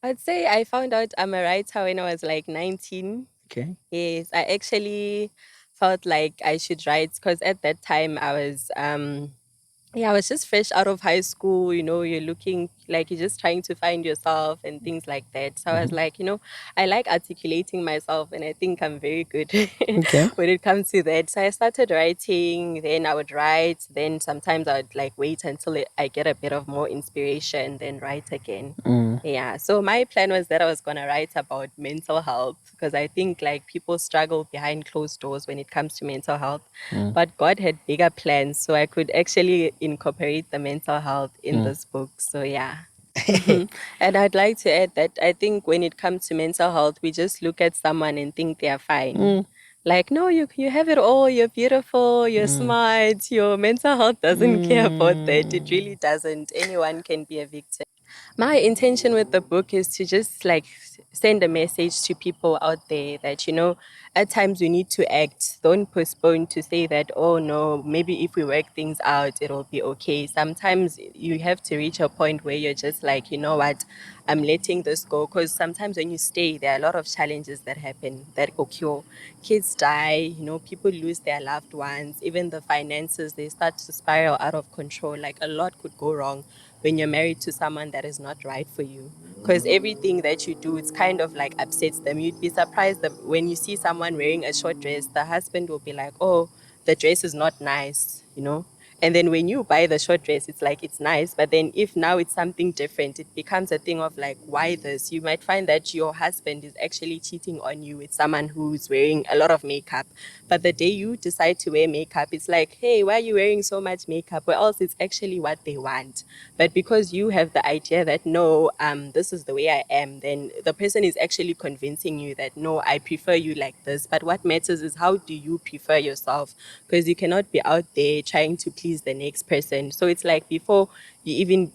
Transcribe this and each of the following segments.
I'd say I found out I'm a writer when I was like 19. Okay. Yes, I actually felt like I should write because at that time I was just fresh out of high school, you're looking like you're just trying to find yourself and things like that. So I was Hmm. like, I like articulating myself and I think I'm very good Okay. when it comes to that. So I started writing, then I would write, then sometimes I would like wait until I get a bit of more inspiration, then write again. Mm. Yeah, so my plan was that I was going to write about mental health because I think like people struggle behind closed doors when it comes to mental health. Mm. But God had bigger plans, so I could actually incorporate the mental health in Mm. this book. So, yeah. And I'd like to add that I think when it comes to mental health, we just look at someone and think they're fine. Mm. Like, no, you have it all. You're beautiful. You're Mm. smart. Your mental health doesn't care about that. It Mm. really doesn't. Anyone can be a victim. My intention with the book is to just like send a message to people out there that, at times we need to act. Don't postpone to say that, oh no, maybe if we work things out, it'll be okay. Sometimes you have to reach a point where you're just like, you know what, I'm letting this go. Because sometimes when you stay, there are a lot of challenges that happen that occur. Kids die, people lose their loved ones, even the finances, they start to spiral out of control. Like a lot could go wrong when you're married to someone that is not right for you. Because everything that you do, it's kind of like upsets them. You'd be surprised that when you see someone wearing a short dress, the husband will be like, oh, the dress is not nice. And then when you buy the short dress, it's like it's nice. But then if now it's something different, it becomes a thing of like, why this? You might find that your husband is actually cheating on you with someone who's wearing a lot of makeup. But the day you decide to wear makeup, it's like, hey, why are you wearing so much makeup? Or else it's actually what they want. But because you have the idea that no, this is the way I am, then the person is actually convincing you that no, I prefer you like this. But what matters is how do you prefer yourself? Because you cannot be out there trying to please the next person. So it's like before you even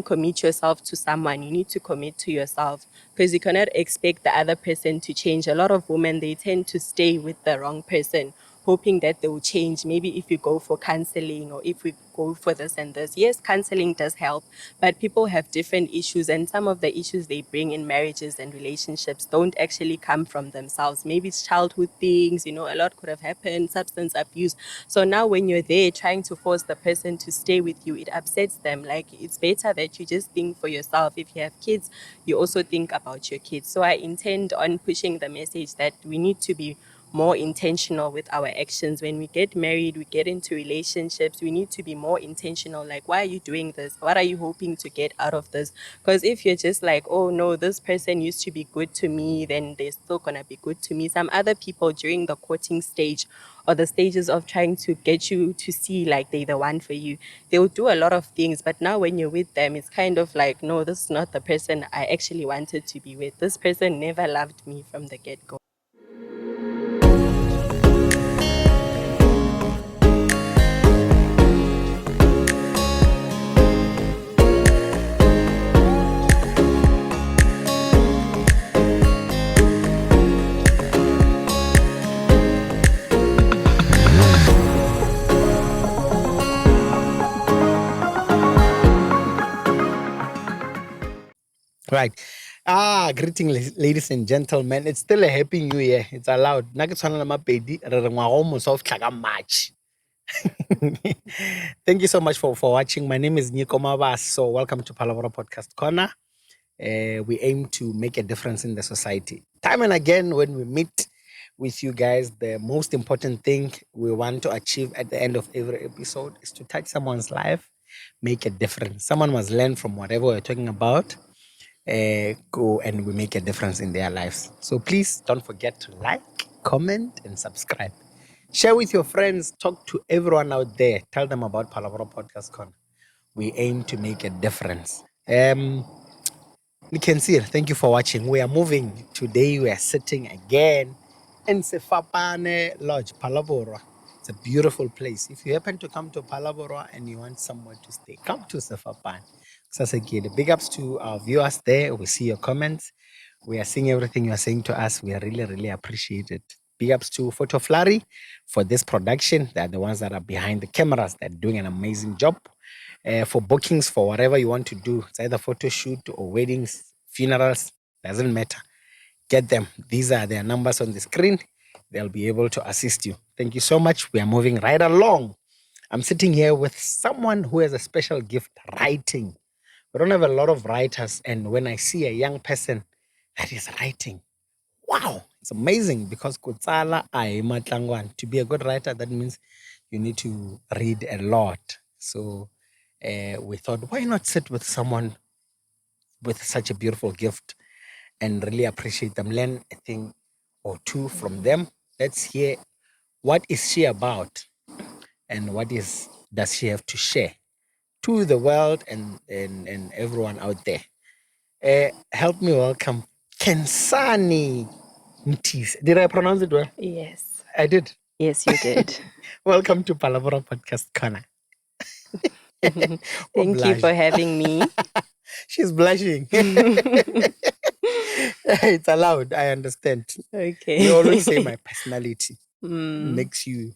commit yourself to someone, you need to commit to yourself because you cannot expect the other person to change. A lot of women, they tend to stay with the wrong person hoping that they will change. Maybe if you go for counseling or if we go for this and this. Yes, counseling does help, but people have different issues, and some of the issues they bring in marriages and relationships don't actually come from themselves. Maybe it's childhood things, a lot could have happened, substance abuse. So now when you're there trying to force the person to stay with you, it upsets them. Like it's better that you just think for yourself. If you have kids, you also think about your kids. So I intend on pushing the message that we need to be more intentional with our actions. When we get married, we get into relationships, we need to be more intentional. Like, why are you doing this? What are you hoping to get out of this? Because if you're just like, oh no, this person used to be good to me, then they're still going to be good to me. Some other people during the courting stage or the stages of trying to get you to see like they're the one for you, they'll do a lot of things. But now when you're with them, it's kind of like, no, this is not the person I actually wanted to be with. This person never loved me from the get go. Right. Greeting, ladies and gentlemen. It's still a happy new year. It's allowed. Nna ke tshwana le Mapedi, re re ngwaga o mošwa o fitlha ka March. Thank you so much for watching. My name is Nico Mabas. So welcome to Phalaborwa Podcast Corner. We aim to make a difference in the society. Time and again, when we meet with you guys, the most important thing we want to achieve at the end of every episode is to touch someone's life, make a difference. Someone must learn from whatever we're talking about, go and we make a difference in their lives. So please don't forget to like, comment, and subscribe. Share with your friends, talk to everyone out there, tell them about Phalaborwa Podcast Corner. We aim to make a difference. You can see, thank you for watching. We are moving. Today we are sitting again in Sefapane Lodge, Phalaborwa. It's a beautiful place. If you happen to come to Phalaborwa and you want somewhere to stay, come to Sefapane. Sasekile. Big ups to our viewers there. We see your comments. We are seeing everything you are saying to us. We are really, really appreciate it. Big ups to Photo Flurry for this production. They're the ones that are behind the cameras. They're doing an amazing job. for bookings for whatever you want to do. It's either photo shoot or weddings, funerals, doesn't matter. Get them. These are their numbers on the screen. They'll be able to assist you. Thank you so much. We are moving right along. I'm sitting here with someone who has a special gift, writing. We don't have a lot of writers. And when I see a young person that is writing, wow, it's amazing because kutsala ayimatlangwana. To be a good writer, that means you need to read a lot. So we thought, why not sit with someone with such a beautiful gift and really appreciate them, learn a thing or two from them. Let's hear what is she about and what is does she have to share to the world and everyone out there. Help me welcome Khensani Mthisi. Did I pronounce it well? Yes. I did. Yes, you did. Welcome to Phalaborwa Podcast Corner. Thank you for having me. She's blushing. It's allowed. I understand. Okay. You always say my personality Mm. makes you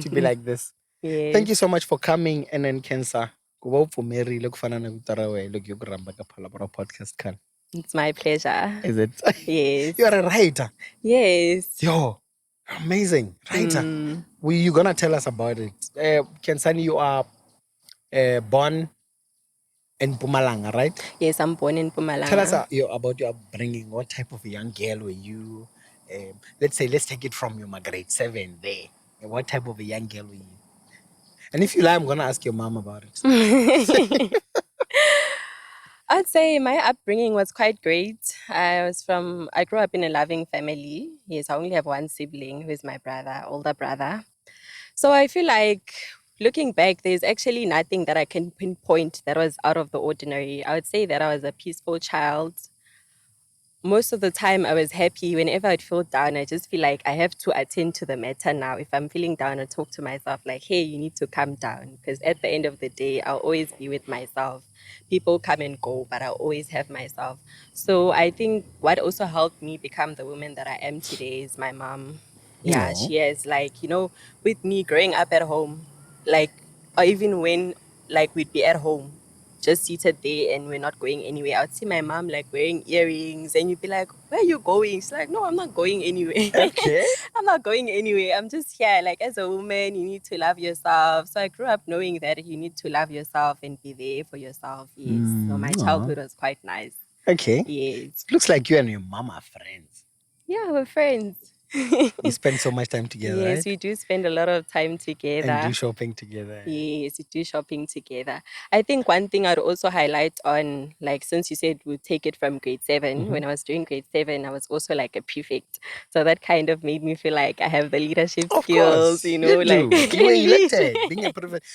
to be like this. Yes. Thank you so much for coming. And then Kensa, go for Mary. Look for look you Phalaborwa Podcast Corner. It's my pleasure. Is it? Yes. You are a writer. Yes. Yo, amazing writer. Mm. You're gonna tell us about it. Khensani, you are born in Mpumalanga, right? Yes, I'm born in Mpumalanga. Tell us about your upbringing. What type of a young girl were you? Let's take it from your grade 7 there. What type of a young girl were you? And if you lie, I'm gonna ask your mom about it. I'd say my upbringing was quite great. I grew up in a loving family. Yes, I only have one sibling who is my brother, older brother. So I feel like looking back, there's actually nothing that I can pinpoint that was out of the ordinary. I would say that I was a peaceful child. Most of the time I was happy. Whenever I'd feel down, I just feel like I have to attend to the matter now. If I'm feeling down, I talk to myself like, hey, you need to calm down. Because at the end of the day, I'll always be with myself. People come and go, but I'll always have myself. So I think what also helped me become the woman that I am today is my mom. Yeah, No. she has with me growing up at home, or even when we'd be at home, just seated there and we're not going anywhere. I would see my mom wearing earrings and you'd be like, where are you going? She's like, no, I'm not going anywhere. Okay. I'm not going anywhere. I'm just here. As a woman, you need to love yourself. So I grew up knowing that you need to love yourself and be there for yourself. Yes. So my childhood was quite nice. Okay. Yes. It looks like you and your mom are friends. Yeah, we're friends. You spend so much time together, yes, right? we do spend a lot of time together. And do shopping together. Yes, we do shopping together. I think one thing I'd also highlight on, since you said we'd take it from grade 7, when I was doing grade 7, I was also like a prefect. So that kind of made me feel like I have the leadership Of skills, course, you do. You were elected, being a prefect.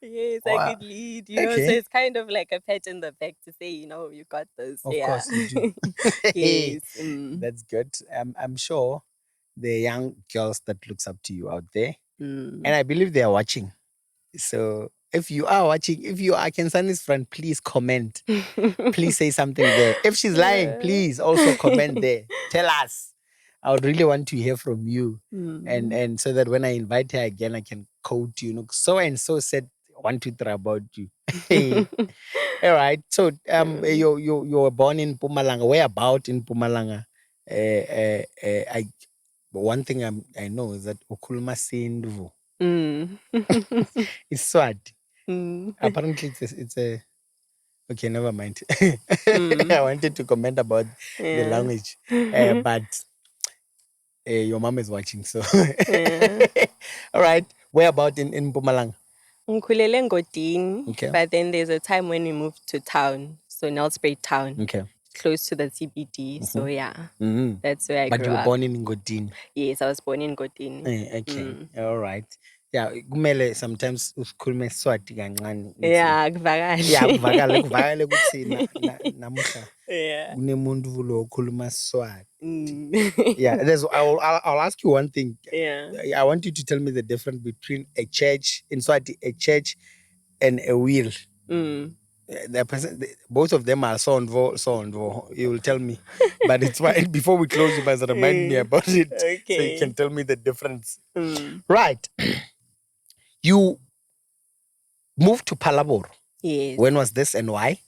Yes, Wow. I could lead, So Okay. it's kind of like a pat in the back to say, you got this. Of Yeah. course you do. Yes. That's good. I'm sure the young girls that looks up to you out there, and I believe they are watching. So if you are watching, if you are Khensani's friend, please comment. Please say something there. If she's lying, please also comment there. Tell us. I would really want to hear from you. And so that when I invite her again, I can quote you. So and so said 1, 2, 3 about you. Hey. All right. So you were born in Mpumalanga. Where about in Mpumalanga? I one thing I know is that ukhuluma Sindvu. It's Swati. Apparently it's a okay, never mind. I wanted to comment about the language. But your mom is watching, so all right. Where about in Mpumalanga? Ngikhulele Ngodini, Okay. but then there's a time when we moved to town, so Nelspruit town, Okay. close to the CBD. So yeah, Mm-hmm. that's where I But grew you were up. born in Ngodini. Yes, I was born in Ngodini. Okay. All right. Yeah, kumele sometimes usikhulume Swati kancane. Yeah, kuvakale. Yeah, kuvakale ukuthi namuhla Yeah. kunemuntu lo okhuluma Swati. Mm. Yeah, I'll ask you one thing. Yeah. I want you to tell me the difference between a church in Swati, a church and a wheel. Both of them are sondvo. You will tell me, but it's fine. Before we close, you must remind me about it, so you can tell me the difference. Right? You moved to Phalaborwa. Yes. When was this and why?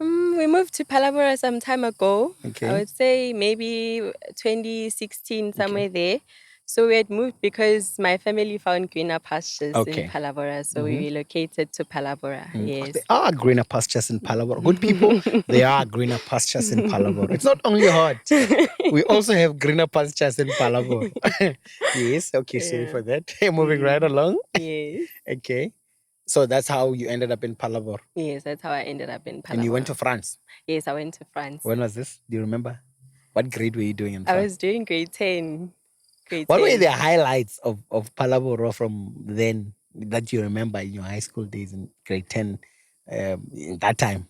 We moved to Phalaborwa some time ago. I Okay. would say maybe 2016, somewhere Okay. there. So we had moved because my family found greener pastures in Okay. Phalaborwa. So we relocated to Phalaborwa. Yes. There are greener pastures in Phalaborwa. Good people, there are greener pastures in Phalaborwa. It's not only hot. We also have greener pastures in Phalaborwa. Yes. Okay. Sorry Yeah. for that. Moving right along. Yes. Okay. So that's how you ended up in Phalaborwa. Yes, that's how I ended up in And you went to Phalaborwa. France. Yes, I went to France. When was this? Do you remember? What grade were you doing in I France? was doing grade 10. Grade What were 10. the highlights of Phalaborwa from then that you remember in your high school days in grade 10 in that time?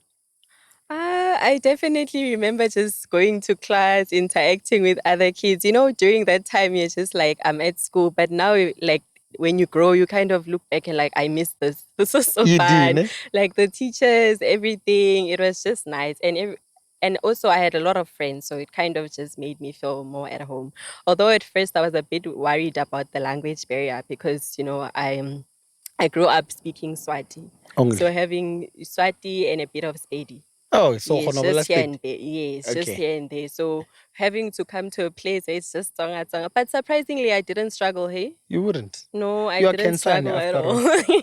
I definitely remember just going to class, interacting with other kids. You know, during that time, you're just like, I'm at school. But now, like, when you grow, you kind of look back and like, I miss this. This was so You do, fun. ne? Like the teachers, everything. It was just nice. And also, I had a lot of friends, so it kind of just made me feel more at home. Although at first I was a bit worried about the language barrier because, you know, I grew up speaking Swati. Only. So having Swati and a bit of Spedi. Oh, so Yes, Honorable just here Spade. and there. Yes, just Okay. here and there. So having to come to a place where it's just Tonga Tonga. But surprisingly, I didn't struggle, hey? You wouldn't. No, I You are didn't Khensani struggle at after all. all.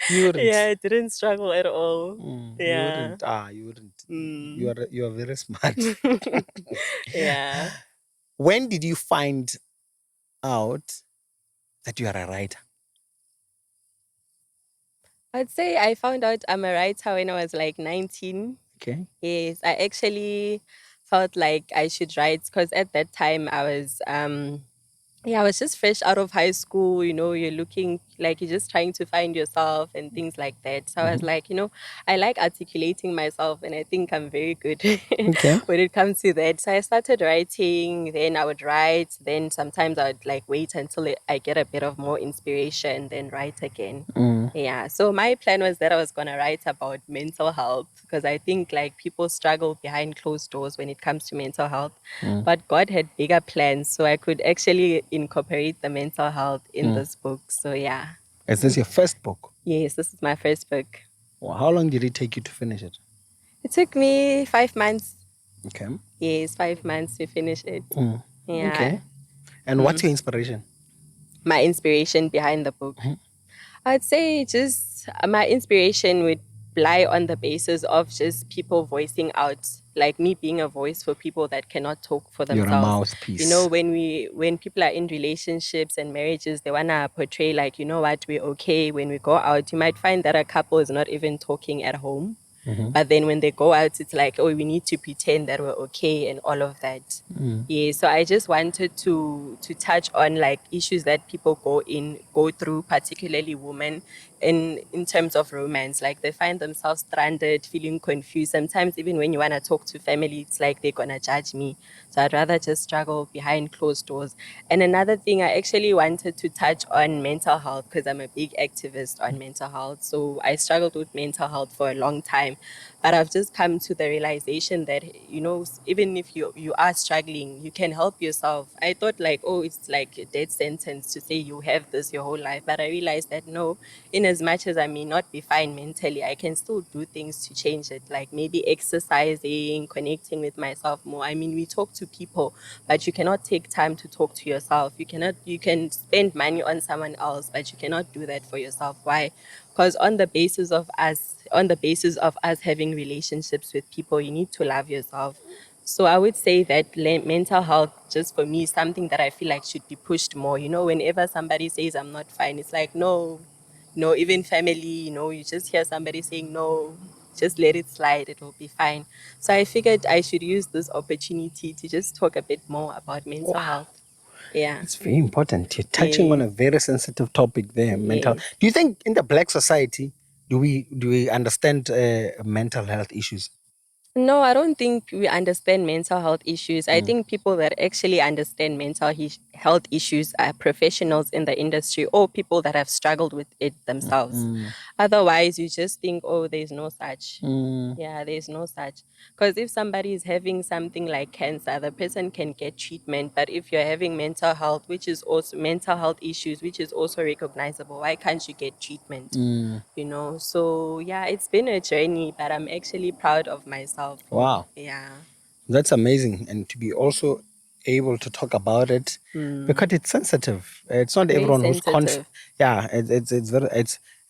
You wouldn't. Yeah, I didn't struggle at all. You Yeah. wouldn't. You wouldn't. Mm. You are very smart. Yeah. When did you find out that you are a writer? I'd say I found out I'm a writer when I was like 19. Okay. Yes, I actually felt like I should write because at that time I was yeah, I was just fresh out of high school, you know, you're looking like you're just trying to find yourself and things like that. So I was like, you know, I like articulating myself and I think I'm very good Okay. when it comes to that. So I started writing, then I would write, then sometimes I would like wait until I get a bit of more inspiration, then write again. Yeah, so my plan was that I was going to write about mental health because I think like people struggle behind closed doors when it comes to mental health. But God had bigger plans, so I could actually incorporate the mental health in this book. So yeah. Is this your first book? Yes, this is my first book. Well, how long did it take you to finish it? It took me 5 months. Okay. Yes, 5 months to finish it. Yeah. Okay. And what's your inspiration? My inspiration behind the book. I'd say just my inspiration would lie on the basis of just people voicing out, like me being a voice for people that cannot talk for You're a themselves. mouthpiece. You know, when people are in relationships and marriages, they wanna portray like, you know what, we're okay. When we go out, you might find that a couple is not even talking at home. But then when they go out, it's like, oh, we need to pretend that we're okay and all of that. Yeah, so I just wanted to touch on like issues that people go through, particularly women, in terms of romance. Like they find themselves stranded, feeling confused. Sometimes even when you wanna talk to family, it's like they're gonna judge me. So I'd rather just struggle behind closed doors. And another thing, I actually wanted to touch on mental health because I'm a big activist on mental health. So I struggled with mental health for a long time. But I've just come to the realization that, you know, even if you are struggling, you can help yourself. I thought like, oh, it's like a death sentence to say you have this your whole life. But I realized that no, in as much as I may not be fine mentally, I can still do things to change it. Like maybe exercising, connecting with myself more. I mean, we talk to people, but you cannot take time to talk to yourself. You can spend money on someone else, but you cannot do that for yourself. Why? Because on the basis of us having relationships with people, you need to love yourself. So I would say that mental health, just for me, is something that I feel like should be pushed more. You know, whenever somebody says I'm not fine, it's like no, no, even family, you know, you just hear somebody saying no, just let it slide, it will be fine. So I figured I should use this opportunity to just talk a bit more about mental Wow. health. Yeah. It's very important. You're touching on Yes. a very sensitive topic there, mental. Yes. Do you think in the black society do we understand mental health issues? No, I don't think we understand mental health issues. I think people that actually understand health issues are professionals in the industry or people that have struggled with it themselves. Mm, Otherwise, you just think, oh, there's no such. mm, Yeah, there's no such. Because if somebody is having something like cancer, the person can get treatment. But if you're having mental health issues, which is also recognizable, why can't you get treatment? mm. So yeah, it's been a journey, but I'm actually proud of myself for, Wow, yeah. that's amazing, and to be also able to talk about it because Mm. it's sensitive. It's not Very everyone who's sensitive. Yeah,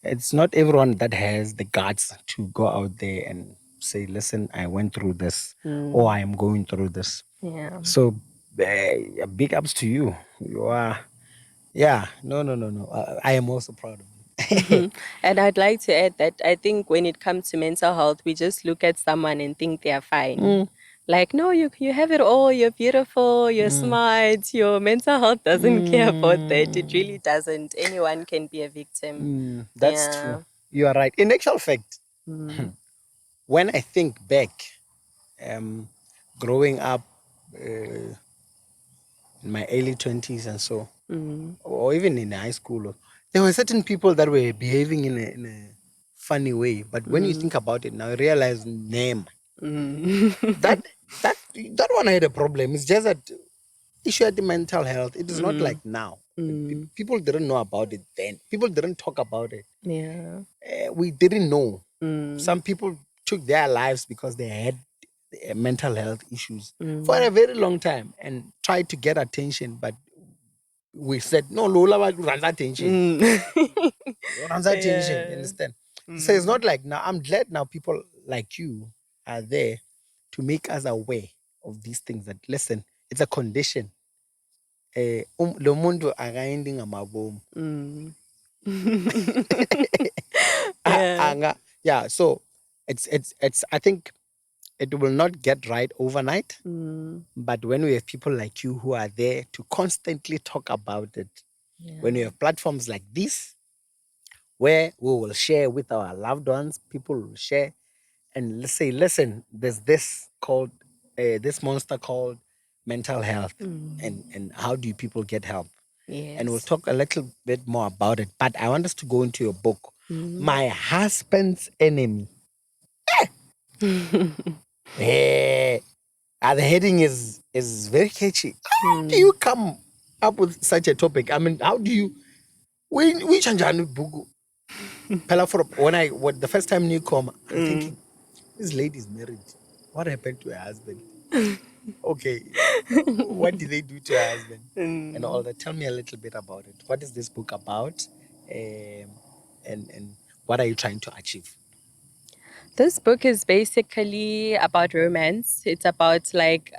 it's not everyone that has the guts to go out there and say, "Listen, I went through this, or Mm. I am going through this." Yeah. So, big ups to you. You are, yeah. No, no, no, no. I am also proud of you. And I'd like to add that I think when it comes to mental health, we just look at someone and think they're fine. Mm, Like, no, you have it all. You're beautiful. You're mm, smart. Your mental health doesn't care about that. It mm, really doesn't. Anyone can be a victim. that's true. Yeah. You are right. In actual fact, Mm. when I think back, um, growing up in my early 20s and so, Mm. or even in high school, there were certain people that were behaving in a funny way. But when you Mm. think about it now, you realize, name Mm. that that one had a problem. It's just that issue at the mental health. It is not Mm. like now. Mm. People didn't know about it then. People didn't talk about it. Yeah. We didn't know. Mm. Some people took their lives because they had mental health issues for a Mm. very long time and tried to get attention. But we said, no, Lola, run attention. Mm. Run attention. You Yeah. understand? So it's not Mm. like now. I'm glad now people like you are there to make us aware of these things. That listen, it's a condition. Lo muntu akaendi ngamabomu. Mm. Yeah. Yeah, so it's I think it will not get right overnight, Mm. but when we have people like you who are there to constantly talk about it, when we Yeah. have platforms like this where we will share with our loved ones, people will share and let's say, listen, there's this monster called mental health, Mm. and how do people get help? And we'll Yes. talk a little bit more about it. But I want us to go into your book, Mm. My Husband's Enemy. Eh, the heading is very catchy. How do Mm. you come up with such a topic? I mean, how do you we change book? When the first time you come, I'm Mm. thinking this lady is married. What happened to her husband? Okay, what did they do to her husband? And all Mm. that. Tell me a little bit about it. What is this book about? And what are you trying to achieve? This book is basically about romance. It's about like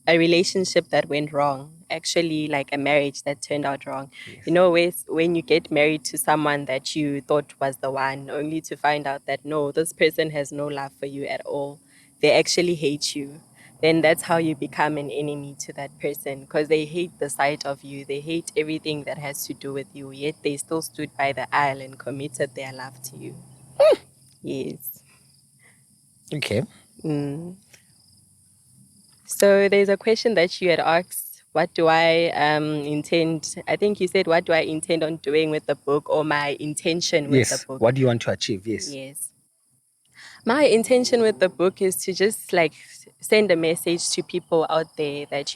a relationship that went wrong. Actually, like a marriage that turned out wrong. Yes. When you get married to someone that you thought was the one, only to find out that no, this person has no love for you at all. They actually hate you. Then that's how you become an enemy to that person because they hate the sight of you. They hate everything that has to do with you. Yet they still stood by the aisle and committed their love to you. Yes. Okay. Mm. So there's a question that you had asked. What do I intend? I think you said, what do I intend on doing with the book or my intention with the Yes. book? What do you want to achieve? Yes. Yes. My intention with the book is to just like send a message to people out there that,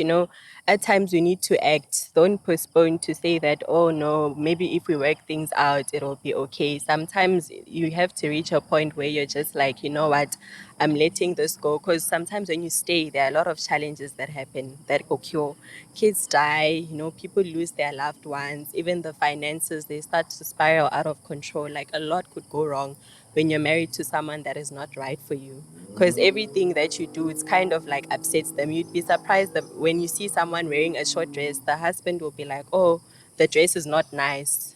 at times we need to act. Don't postpone to say that, oh no, maybe if we work things out, it'll be okay. Sometimes you have to reach a point where you're just like, you know what, I'm letting this go. Because sometimes when you stay, there are a lot of challenges that happen that occur. Kids die, people lose their loved ones, even the finances, they start to spiral out of control. Like a lot could go wrong when you're married to someone that is not right for you. Because everything that you do, it's kind of like upsets them. You'd be surprised that when you see someone wearing a short dress, the husband will be like, oh, the dress is not nice.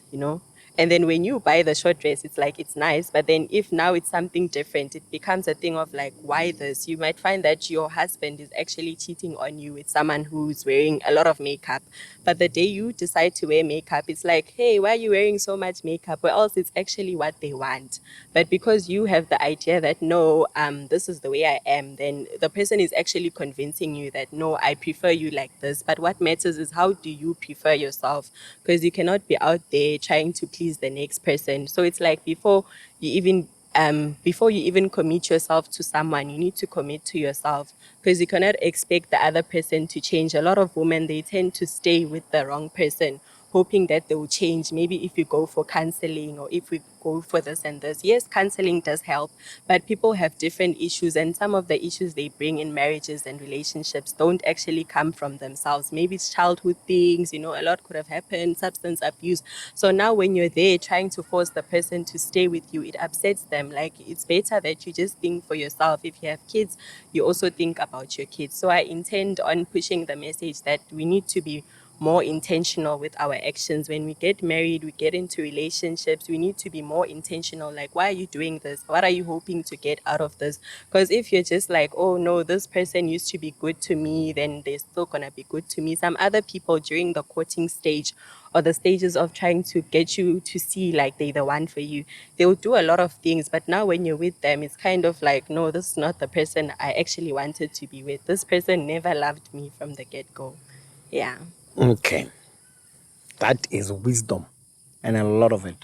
And then when you buy the short dress, it's like it's nice. But then if now it's something different, it becomes a thing of like, why this? You might find that your husband is actually cheating on you with someone who's wearing a lot of makeup. But the day you decide to wear makeup, it's like, hey, why are you wearing so much makeup? Or else it's actually what they want. But because you have the idea that no, this is the way I am, then the person is actually convincing you that no, I prefer you like this. But what matters is how do you prefer yourself? Because you cannot be out there trying to please the next person. So it's like before you even commit yourself to someone, you need to commit to yourself because you cannot expect the other person to change. A lot of women, they tend to stay with the wrong person, hoping that they will change. Maybe if you go for counseling or if we go for this and this. Yes, counseling does help, but people have different issues, and some of the issues they bring in marriages and relationships don't actually come from themselves. Maybe it's childhood things, a lot could have happened, substance abuse. So now when you're there trying to force the person to stay with you, it upsets them. Like, it's better that you just think for yourself. If you have kids, you also think about your kids. So I intend on pushing the message that we need to be more intentional with our actions. When we get married, we get into relationships, we need to be more intentional. Like, why are you doing this? What are you hoping to get out of this? Because if you're just like, oh no, this person used to be good to me, then they're still gonna be good to me. Some other people during the courting stage or the stages of trying to get you to see like they're the one for you, they will do a lot of things. But now when you're with them, it's kind of like, no, this is not the person I actually wanted to be with. This person never loved me from the get-go. Yeah. Okay. That is wisdom and a lot of it.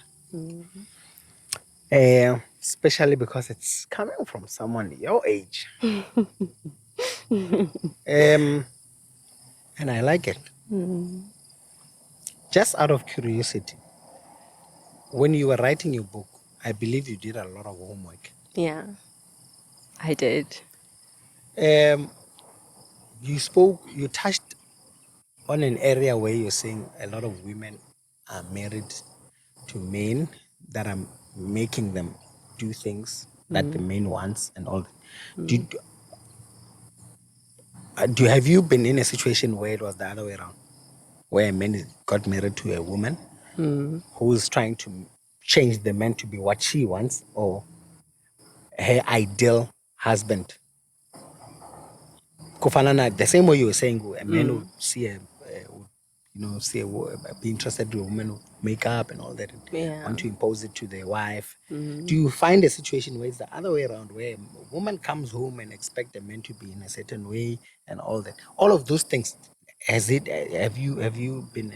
Especially because it's coming from someone your age. And I like it. Just out of curiosity, when you were writing your book, I believe you did a lot of homework. Yeah, I did. Um, you touched on an area where you're saying a lot of women are married to men that are making them do things that the men wants and all that. Have you been in a situation where it was the other way around, where a man got married to a woman who is trying to change the man to be what she wants or her ideal husband? Kufanana, the same way you were saying, a man would see be interested in a woman with makeup and all that, and Yeah. want to impose it to their wife. Do you find a situation where it's the other way around, where a woman comes home and expect a man to be in a certain way and all that? All of those things, have you been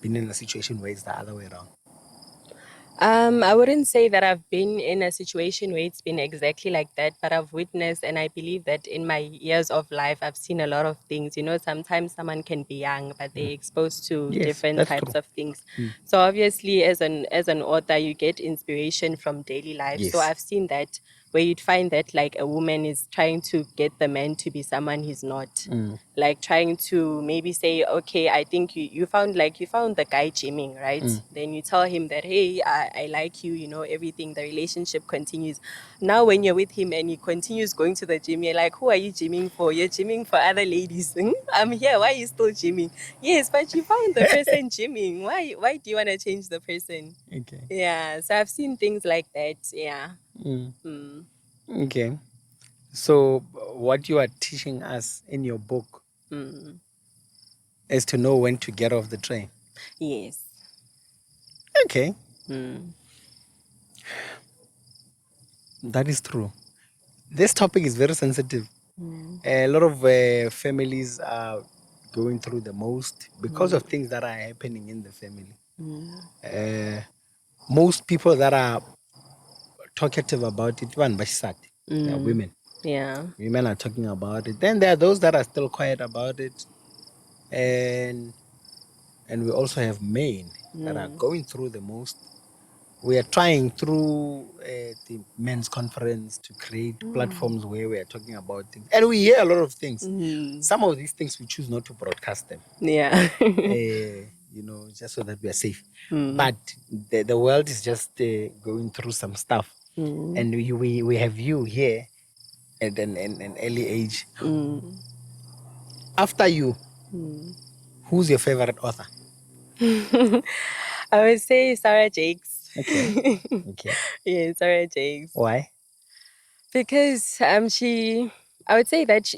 in a situation where it's the other way around? I wouldn't say that I've been in a situation where it's been exactly like that, but I've witnessed, and I believe that in my years of life, I've seen a lot of things. Sometimes someone can be young, but they're exposed to Yes, different that's types true. of things. So obviously, as an author, you get inspiration from daily life. So Yes. I've seen that where you'd find that like a woman is trying to get the man to be someone he's not, like trying to maybe say, okay, I think you found the guy gymming, right? Then you tell him that, hey, I like you, everything, the relationship continues. Now when you're with him and he continues going to the gym, you're like, who are you gymming for? You're gymming for other ladies. I'm here, why are you still gymming? Yes, but you found the person gymming. Why do you want to change the person? Okay. Yeah, so I've seen things like that. Yeah. Okay. So, what you are teaching us in your book is to know when to get off the train. Yes. Okay. That is true. This topic is very sensitive. A lot of families are going through the most because of things that are happening in the family. Most people that are talkative about it, they are women. Yeah. Women are talking about it. Then there are those that are still quiet about it, and we also have men that are going through the most. We are trying through the men's conference to create platforms where we are talking about things, and we hear a lot of things. Some of these things we choose not to broadcast them, Yeah. just so that we are safe. But the world is just going through some stuff, and we have you here at an early age. After you, who's your favorite author? I would say Sarah Jakes. Okay. Okay. Yeah, Sarah Jakes. Why? Because I would say that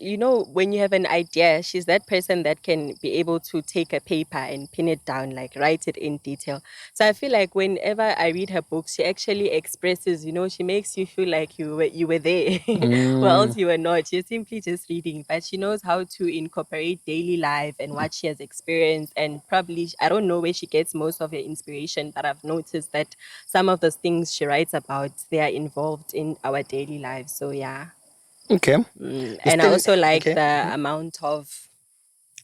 when you have an idea, she's that person that can be able to take a paper and pin it down, like write it in detail. So I feel like whenever I read her books, she actually expresses, she makes you feel like you were there, or Mm, else you were not. You're simply just reading, but she knows how to incorporate daily life and what she has experienced, and probably I don't know where she gets most of her inspiration, but I've noticed that some of the things she writes about, they are involved in our daily lives. So yeah. okay. You And I still also like okay? the amount of,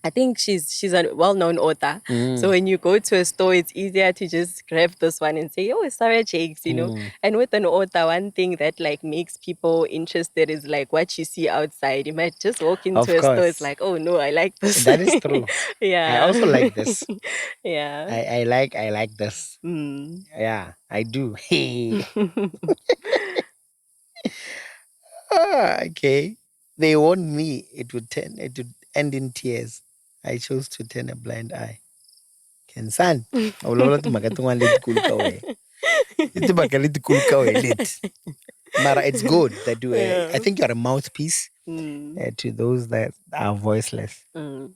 I think she's a well-known author. So Mm, when you go to a store, it's easier to just grab this one and say, "Oh, it's Sarah Jakes." mm, And with an author, one thing that like makes people interested is like what you see outside. You might just walk into of a store, it's course. like, "Oh no, I like this." That is true. I Yeah. also like this. Yeah. I like this. Mm. Yeah, I do. Okay. They warned me it would end in tears. I chose to turn a blind eye. Kensan. Awulavula timhaka tin'wana letikulu ka wena. I timhaka letikulu ka wena leti. Mara it's good that I Yeah. think you're a mouthpiece Mm. to those that are voiceless. Mm.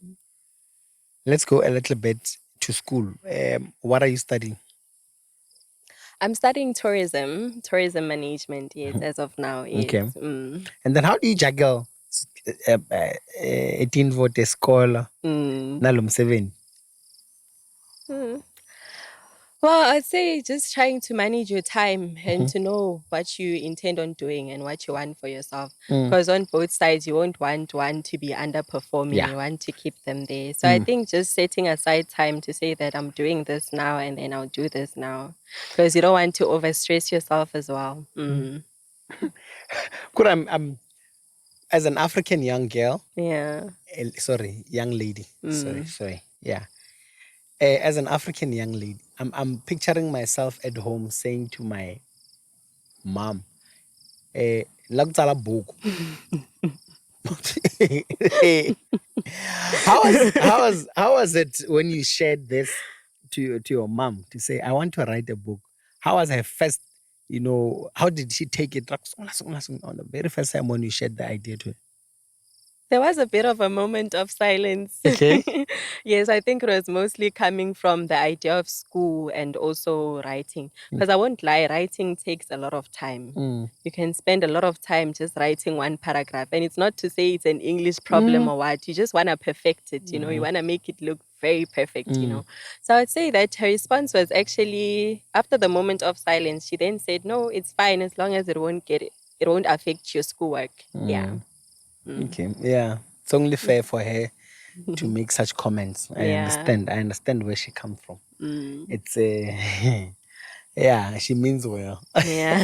Let's go a little bit to school. What are you studying? I'm studying tourism management. Yes, as of now. Yes. Okay. And then how do you juggle 18 vote scholar Mm. nalo msebenzi? Mm. Well, I'd say just trying to manage your time and Mhm. to know what you intend on doing and what you want for yourself. Mm, Because on both sides, you won't want one to be underperforming. yeah. You want to keep them there. So I Mm. think just setting aside time to say that I'm doing this now and then I'll do this now. Because you don't want to overstress yourself as well. Mm. Mm. Good, I'm as an African young girl, Yeah. sorry, young lady. Sorry, Mm. sorry. Yeah. As an African young lady, I'm picturing myself at home saying to my mom, "La ku tsala buku." How was it when you shared this to your mom to say, I want to write a book? How was her first, how did she take it? On the very first time when you shared the idea to her? There was a bit of a moment of silence. Okay. Yes, I think it was mostly coming from the idea of school and also writing. Mm, Because I won't lie, writing takes a lot of time. mm, You can spend a lot of time just writing one paragraph. And it's not to say it's an English problem mm, or what. You just want to perfect it, you mm, want to make it look very perfect. mm, So I'd say that her response was actually after the moment of silence, she then said, "No, it's fine as long as it won't affect your schoolwork." Yeah. mm. Mm. Okay. Yeah. It's only fair for her to make such comments. I Yeah. understand. I understand where she comes from. Mm. It's a yeah, she means well. Yeah.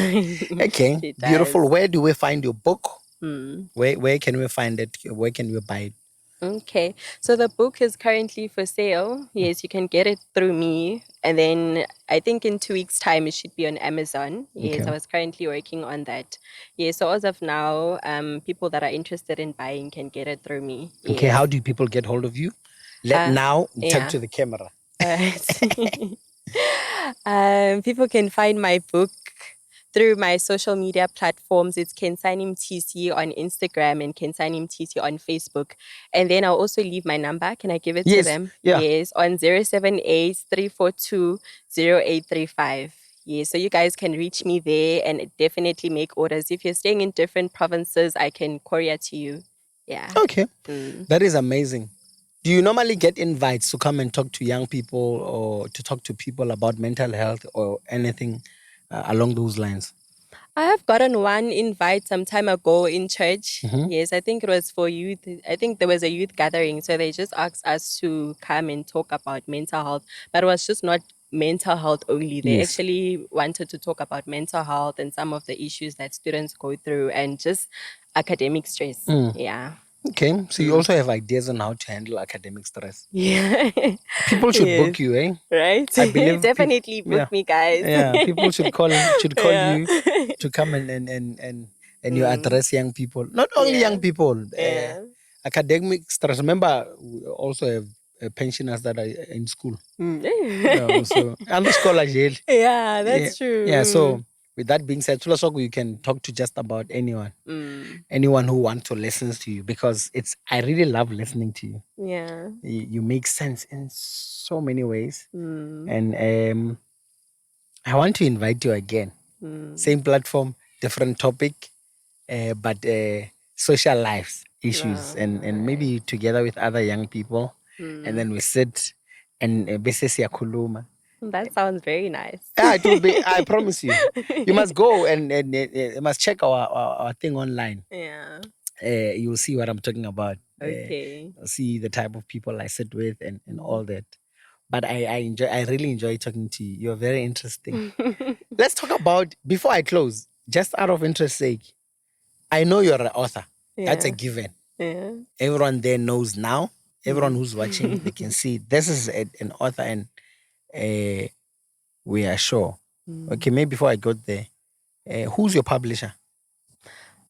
Okay, She beautiful. does. Where do we find your book? Mm. Where can we find it? Where can we buy it? Okay. So the book is currently for sale. Yes, you can get it through me. And then I think in 2 weeks' time it should be on Amazon. Yes, Okay. I was currently working on that. Yes, so as of now, people that are interested in buying can get it through me. Okay. Yes. How do people get hold of you? Let Uh now talk yeah. to the camera. All right. People can find my book through my social media platforms. It's Khensani Mthisi on Instagram and Khensani Mthisi on Facebook. And then I'll also leave my number. Can I give it to Yes. them? Yeah. Yes, on 078 342 0835. Yes, so you guys can reach me there and definitely make orders. If you're staying in different provinces, I can courier to you. Yeah. Okay. Mm. That is amazing. Do you normally get invites to come and talk to young people or to talk to people about mental health or anything along those lines? I have gotten one invite some time ago in church. Mm-hmm. Yes, I think it was for youth. I think there was a youth gathering. So they just asked us to come and talk about mental health. But it was just not mental health only. They Yes. actually wanted to talk about mental health and some of the issues that students go through and just academic stress. Mm. Yeah. Okay. So you Mm. also have ideas on how to handle academic stress. Yeah. People should Yes. book you, eh? Right? I believe people. Definitely book Yeah, me, guys. yeah. People should call Yeah. you to come and you Mm. address young people. Not only Yeah. young people. Yeah. Academic stress. Remember, we also have pensioners that are in school. Mm. So and the scholar jail. Yeah, Yeah, that's true. yeah. So with that being said, you can talk to just about anyone, Mm. anyone who wants to listen to you, because I really love listening to you. Yeah. You make sense in so many ways, Mm. and I want to invite you again. Mm. Same platform, different topic, but social lives issues, and maybe Alright. together with other young people, and Mm. then we sit and bese siyakhuluma. That sounds very nice. Yeah, it will be. I promise you. You must go and you must check our thing online. Yeah. You'll see what I'm talking about. Okay. See the type of people I sit with and Mm. all that. But I really enjoy talking to you. You're very interesting. Let's talk about, before I close, just out of interest sake. I know you're an author. That's a Yeah. given. Yeah. Everyone there knows now. Everyone Mm. who's watching, they can see this is an author, and uh, we are sure. Mm. Okay, maybe before I got there, who's your publisher?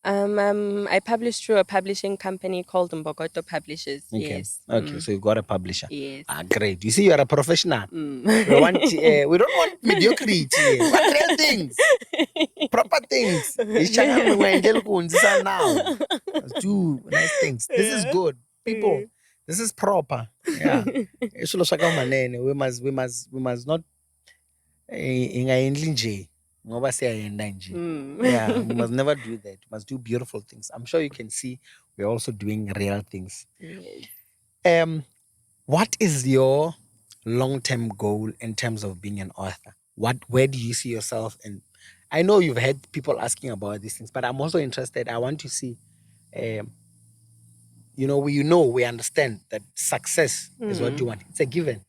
I published through a publishing company called Mbogoto Publishers. Okay. Yes. Okay, so you got a publisher. Yes. Ah, great. You see, you're a professional. Mm. We don't want mediocrity. We want real things, proper things. Ishangani mwenjele kunzisa now. Let's do nice things. This is Yeah. good. People, this is proper. Yeah. Isolo saka manene. We must not ingayendi nje ngoba siyayenda nje. Mm. Yeah, we must never do that. We must do beautiful things. I'm sure you can see we're also doing real things. Yes. What is your long-term goal in terms of being an author? Where do you see yourself? And I know you've had people asking about these things, but I'm also interested. I want to see, um, we understand that success is what you want. It's a given.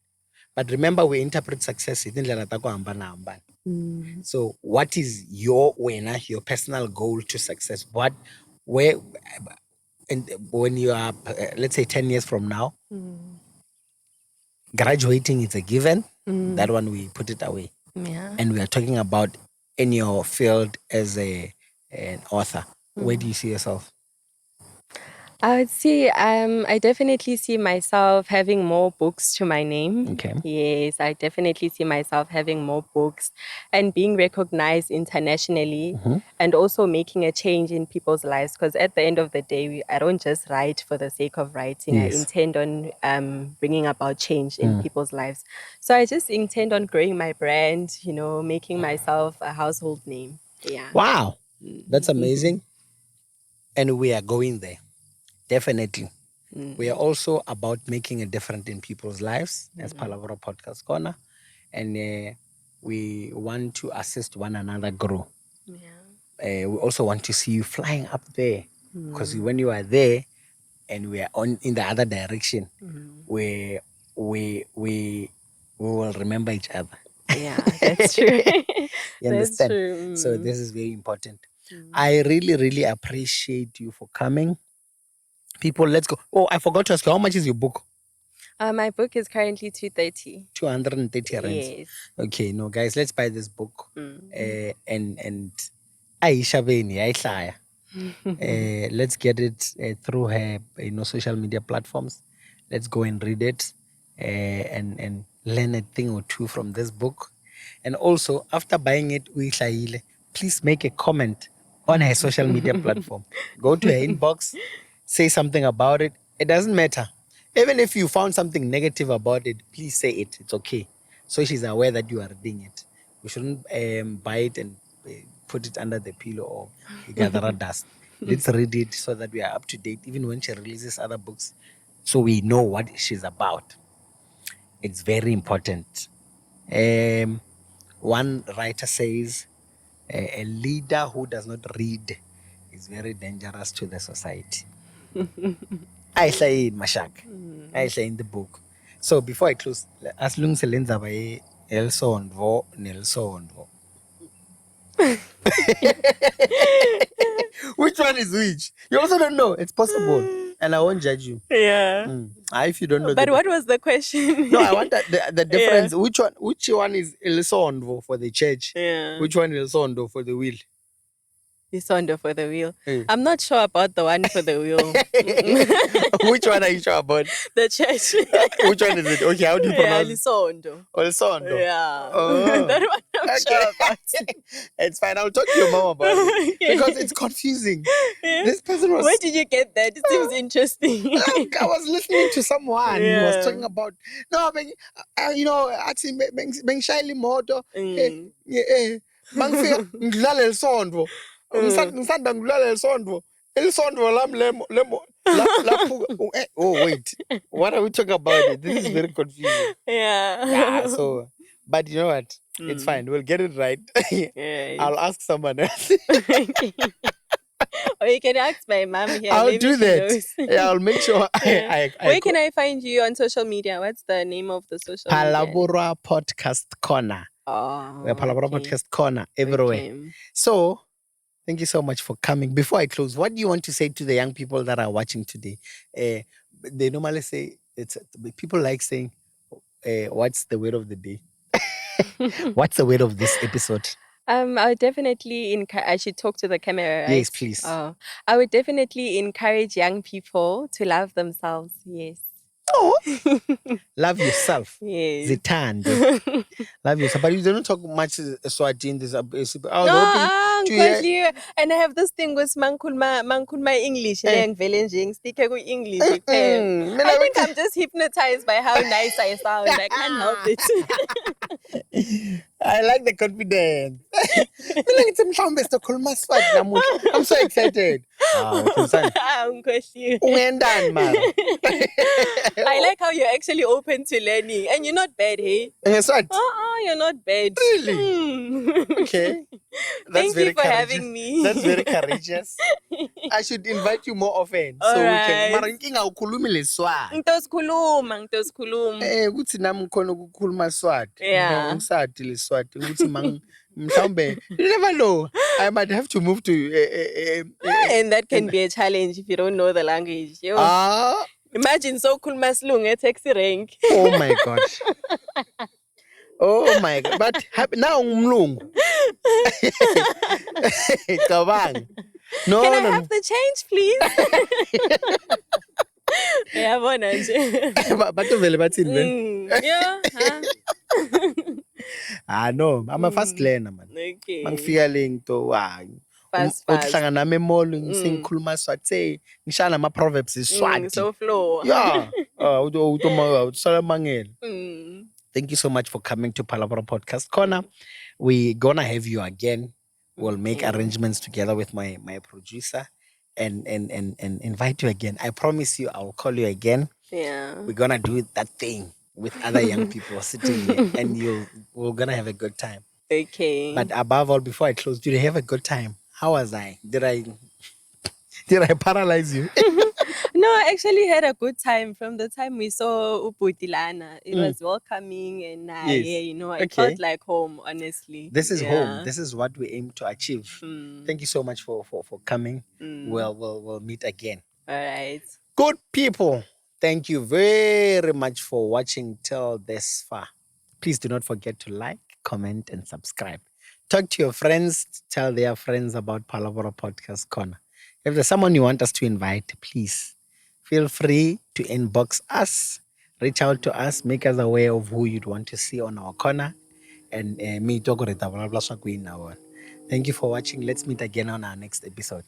But remember, we interpret success in indlela ta ku hambanahambana. Mm. So what is your personal goal to success? And when you are, let's say 10 years from now, graduating is a given. That one, we put it away. Yeah. And we are talking about in your field as an author. Where do you see yourself? I would see, I definitely see myself having more books to my name. Okay. Yes, I definitely see myself having more books and being recognized internationally and also making a change in people's lives. Because at the end of the day, I don't just write for the sake of writing. I Yes. intend on bringing about change in people's lives. So I just intend on growing my brand, making myself a household name. Yeah. Wow. That's amazing. And we are going there. Definitely. We are also about making a difference in people's lives as Phalaborwa Podcast Corner. And we want to assist one another grow. Yeah. We also want to see you flying up there. Because when you are there and we are in the other direction, we will remember each other. Yeah, that's true. You That's understand? true. So this is very important. I really, really appreciate you for coming. People, let's go. Oh, I forgot to ask you, how much is your book? My book is currently 230. 230 rands. Yes. Okay, no, guys, let's buy this book. And Aisha Beni, Aisha. Let's get it through her social media platforms. Let's go and read it and learn a thing or two from this book. And also, after buying it, please make a comment on her social media platform. Go to her inbox, say something about it. It doesn't matter. Even if you found something negative about it, please say it. It's okay. So she's aware that you are reading it. We shouldn't buy it and put it under the pillow or gather dust. Let's read it so that we are up to date, even when she releases other books, so we know what she's about. It's very important. One writer says, a leader who does not read is very dangerous to the society. I say in Mashak. I say in the book. So before I close, as long as Lenza Nelson Nelson. Which one is which? You also don't know. It's possible. And I won't judge you. Yeah. If you don't know. But what was the question? No, I want the difference. Yeah. Which one is Elsondo for the church? Yeah. Which one is Elsondo for the will? Isondo for the wheel. Eh. I'm not sure about the one for the wheel. Mm-mm. Which one are you sure about? The church. Which one is it? Okay, how do you Yeah, pronounce it? Lisondo. Olsondo. Yeah. Oh, That one I'm okay. sure about. It's fine. I'll talk to your mom about it because Okay. it's confusing. Yeah. This person Where was. did you get that? It seems interesting. I was listening to someone. He was Yeah. talking about no, you know, athi bengishayela imoto. Mm. Mangifika ngidlala lesondvo. Mm. Ngisanda ngidlala lesondvo. Elisondvo lami laphuka. Oh wait. What are we talking about? This is very confusing. Yeah. Yeah, so but you know what? It's Mm. fine. We'll get it right. Right. I'll ask someone else. Okay. Or you can ask my mom here. I'll Maybe do she that. knows. Yeah, I'll make sure Yeah. I Where can I find you on social media? What's the name of the social media? Phalaborwa Podcast Corner. We're Oh, Phalaborwa okay. Podcast Corner everywhere. Okay. So thank you so much for coming. Before I close, what do you want to say to the young people that are watching today? They normally say people like saying, "What's the word of the day? What's the word of this episode?" I would definitely encourage. I should talk to the camera, right? Yes, please. Oh, I would definitely encourage young people to love themselves. Yes. Oh, love yourself. Yes. Zithande. Love yourself. But you don't talk much Swati in this. I was No, hoping to hear. unfortunately, and I have this thing with mankulma English. Eh. Stick English. I think I'm just hypnotized by how nice I sound. I can't help it. I like the confidence. Mina ngithi mhlawumbe sizokhuluma Swati namuhla. I'm so excited. Khensani. Unfortunately. Ungenzani mara? I like how you're actually open to learning, and you're not bad, hey? Swati. You're not bad. Really? Hmm. Okay. Thank you for courageous. having me. That's very courageous. I should invite you more often All so we right. can. Mara inkinga ukhulumi leSwati. Ngitosikhuluma. Ukuthi nami ngikhona ukukhuluma Swati. Yeah. Ngisati leSwati ukuthi mhlawumbe you never know. I might have to move to And that can be a challenge if you don't know the language. Yo. Imagine so khuluma silungu taxi rank. Oh my god. Oh my god. But now ngumlungu. Cabang. No, Can I no. have the change, please? Uyabona nje. Batuvele bathini vele? Yeah. No, I'm a fast learner man. Okay. Mangifika le ngito Fast. uhlangana nami emall ngisengikhuluma Swati ngishaya nama proverbs iSwati. So flow. Yeah. Utsala mangela. Mm. Thank you so much for coming to Phalaborwa Podcast Corner. We're gonna have you again. We'll make arrangements together with my producer and invite you again. I promise you I'll call you again. Yeah. We're gonna do that thing with other young people sitting here and we're gonna have a good time. Okay. But above all, before I close, did you have a good time? How was I? Did I paralyze you? No, I actually had a good time from the time we saw Uputilana. It was welcoming and Yes. yeah, you know, I Okay. felt like home, honestly. This is Yeah. home. This is what we aim to achieve. Mm. Thank you so much for coming. Mm. We'll meet again. All right. Good people. Thank you very much for watching till this far. Please do not forget to like, comment, and subscribe. Talk to your friends. Tell their friends about Phalaborwa Podcast Corner. If there's someone you want us to invite, please feel free to inbox us, reach out to us, make us aware of who you'd want to see on our corner. And me, Thank you for watching. Let's meet again on our next episode.